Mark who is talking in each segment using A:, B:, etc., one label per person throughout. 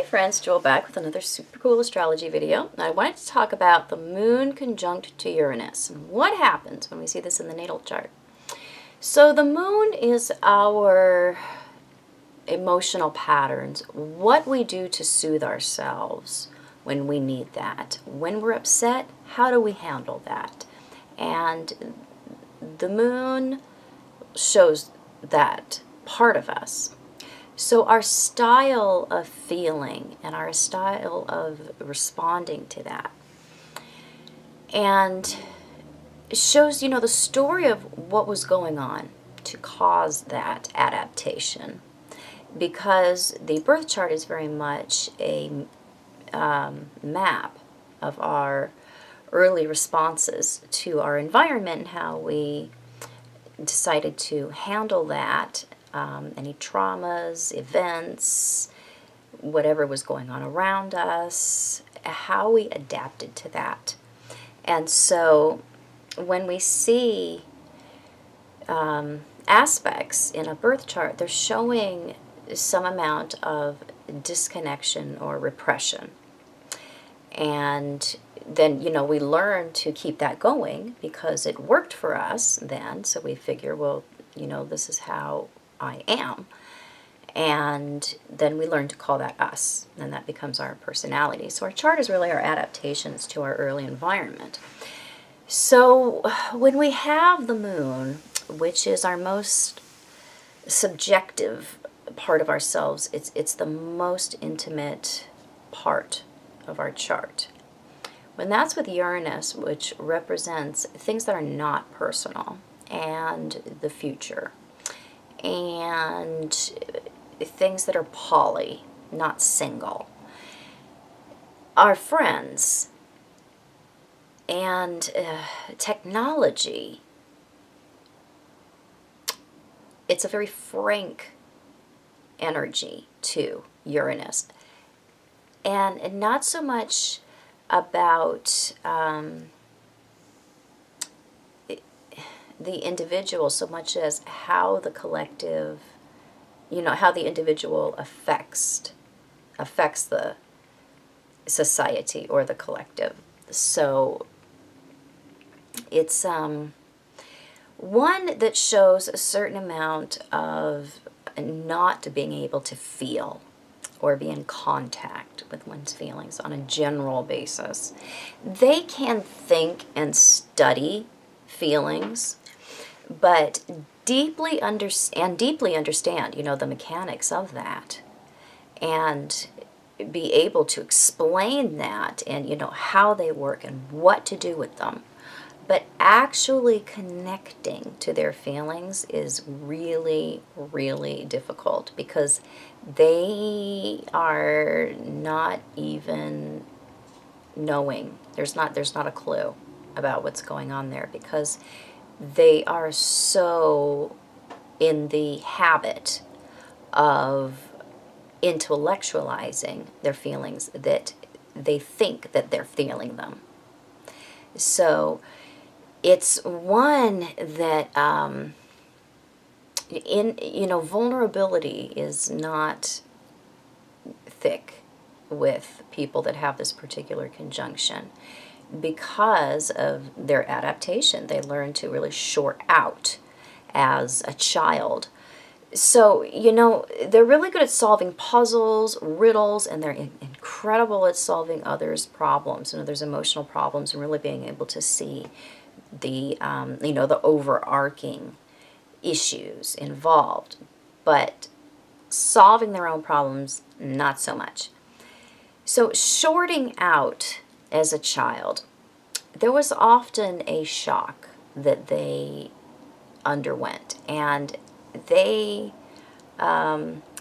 A: friends, Joel back with another super cool astrology video. I wanted to talk about the moon conjunct to Uranus and what happens when we see this in the natal chart. So the moon is our emotional patterns, what we do to soothe ourselves when we need that. When we're upset, how do we handle that? And the moon shows that part of us. So our style of feeling and our style of responding to that. And it shows, the story of what was going on to cause that adaptation. Because the birth chart is very much a map of our early responses to our environment and how we decided to handle that. Any traumas, events, whatever was going on around us, how we adapted to that. And so when we see aspects in a birth chart, they're showing some amount of disconnection or repression. And then, we learn to keep that going because it worked for us then. So we figure, well, this is how I am. And then we learn to call that us, and that becomes our personality. So our chart is really our adaptations to our early environment. So when we have the moon, which is our most subjective part of ourselves, it's the most intimate part of our chart. When that's with Uranus, which represents things that are not personal and the future, and things that are poly, not single, our friends, and technology, it's a very frank energy to Uranus. And not so much about the individual so much as how the collective, how the individual affects the society or the collective. So it's one that shows a certain amount of not being able to feel or be in contact with one's feelings on a general basis. They can think and study feelings, but deeply understand, the mechanics of that, and be able to explain that and, how they work and what to do with them. But actually connecting to their feelings is really, really difficult because they are not even knowing. There's not a clue about what's going on there because they are so in the habit of intellectualizing their feelings that they think that they're feeling them. So it's one that vulnerability is not thick with people that have this particular conjunction because of their adaptation. They learn to really short out as a child. So, they're really good at solving puzzles, riddles, and they're incredible at solving others' problems, others' emotional problems, and really being able to see the, the overarching issues involved. But solving their own problems, not so much. So, shorting out as a child, there was often a shock that they underwent, and they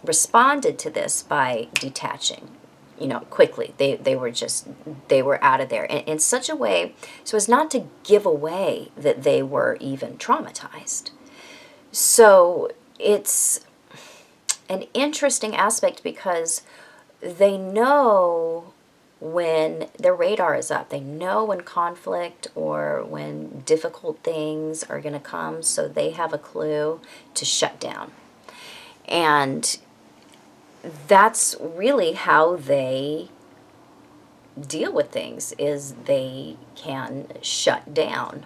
A: responded to this by detaching, quickly. They were out of there in such a way so as not to give away that they were even traumatized. So it's an interesting aspect because they know when their radar is up. They know when conflict or when difficult things are going to come, so they have a clue to shut down. And that's really how they deal with things, is they can shut down.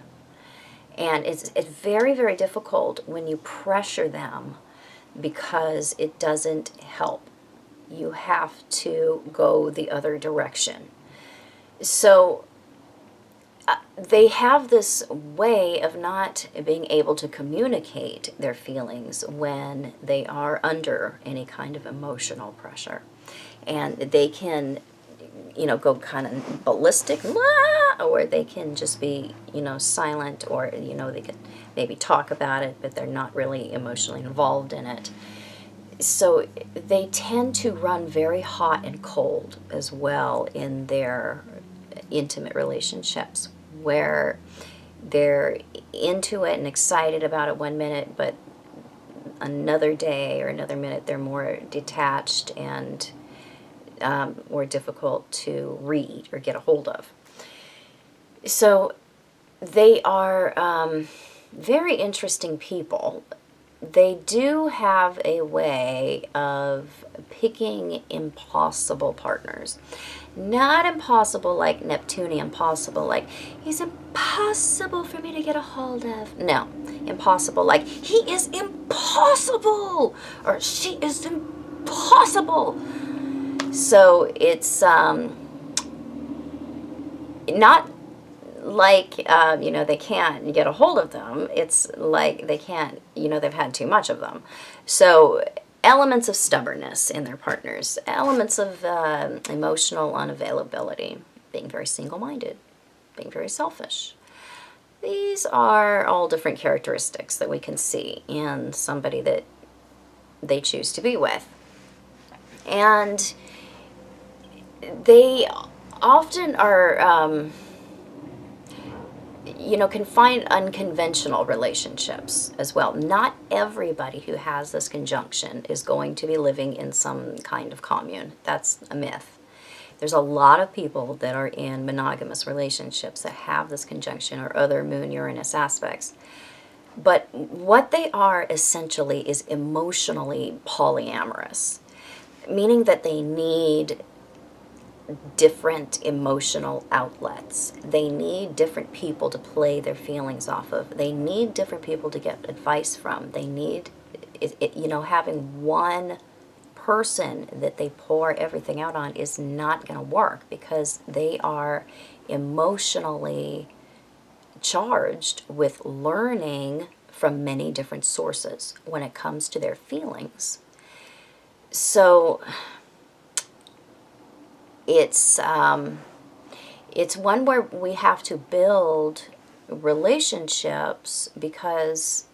A: And it's very, very difficult when you pressure them, because it doesn't help. You have to go the other direction. So they have this way of not being able to communicate their feelings when they are under any kind of emotional pressure. And they can, go kind of ballistic, or they can just be, silent, or, they can maybe talk about it, but they're not really emotionally involved in it. So they tend to run very hot and cold as well in their intimate relationships, where they're into it and excited about it one minute, but another day or another minute they're more detached and more difficult to read or get a hold of. So they are very interesting people. They do have a way of picking impossible partners. Not impossible like Neptunian impossible, like he's impossible for me to get a hold of. No, impossible like he is impossible, or she is impossible. So it's not like, they can't get a hold of them. It's like they can't, they've had too much of them. So elements of stubbornness in their partners, elements of emotional unavailability, being very single-minded, being very selfish. These are all different characteristics that we can see in somebody that they choose to be with. And they often are can find unconventional relationships as well. Not everybody who has this conjunction is going to be living in some kind of commune. That's a myth. There's a lot of people that are in monogamous relationships that have this conjunction or other Moon-Uranus aspects. But what they are essentially is emotionally polyamorous, meaning that they need different emotional outlets. They need different people to play their feelings off of. They need different people to get advice from. They need, having one person that they pour everything out on is not going to work, because they are emotionally charged with learning from many different sources when it comes to their feelings. So it's one where we have to build relationships, because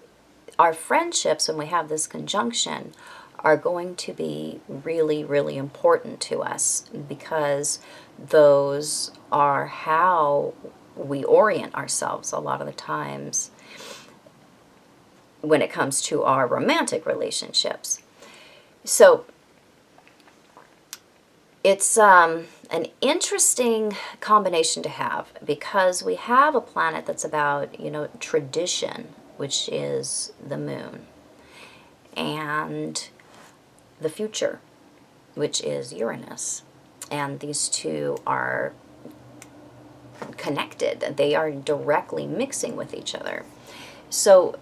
A: our friendships, when we have this conjunction, are going to be really, really important to us, because those are how we orient ourselves a lot of the times when it comes to our romantic relationships. So it's an interesting combination to have, because we have a planet that's about, tradition, which is the moon, and the future, which is Uranus. And these two are connected. They are directly mixing with each other. So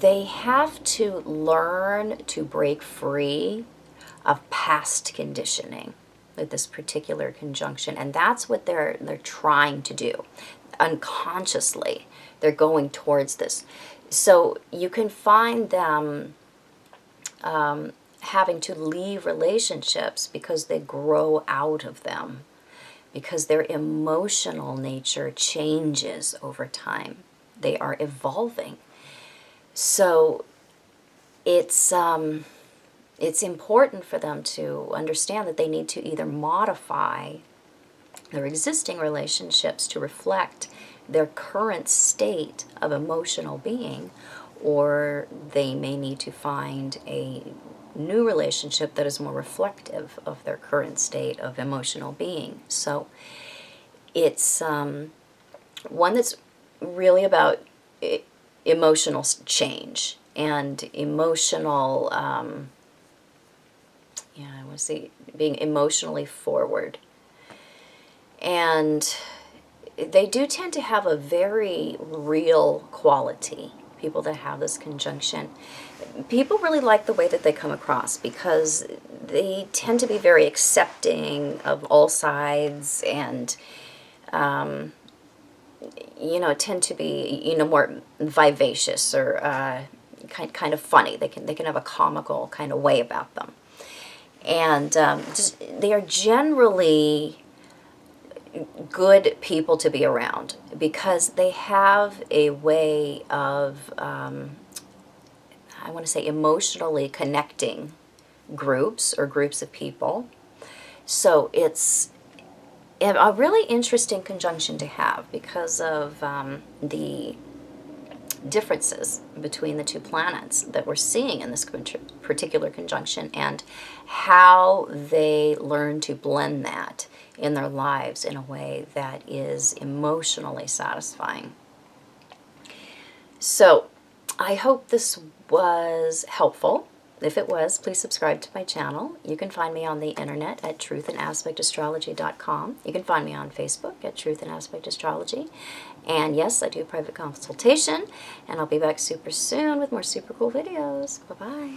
A: they have to learn to break free of past conditioning with this particular conjunction, and that's what they're trying to do. Unconsciously, they're going towards this. So you can find them having to leave relationships because they grow out of them, because their emotional nature changes over time. They are evolving. So it's important for them to understand that they need to either modify their existing relationships to reflect their current state of emotional being, or they may need to find a new relationship that is more reflective of their current state of emotional being. So it's one that's really about emotional change and emotional Yeah, I want to see being emotionally forward. And they do tend to have a very real quality, people that have this conjunction. People really like the way that they come across because they tend to be very accepting of all sides and, tend to be, more vivacious or kind of funny. They can have a comical kind of way about them. And they are generally good people to be around because they have a way of, I want to say, emotionally connecting groups or groups of people. So it's a really interesting conjunction to have because of the differences between the two planets that we're seeing in this particular conjunction and how they learn to blend that in their lives in a way that is emotionally satisfying. So I hope this was helpful. If it was, please subscribe to my channel. You can find me on the internet at truthandaspectastrology.com. You can find me on Facebook at Truth and Aspect Astrology. And yes, I do private consultation, and I'll be back super soon with more super cool videos. Bye-bye.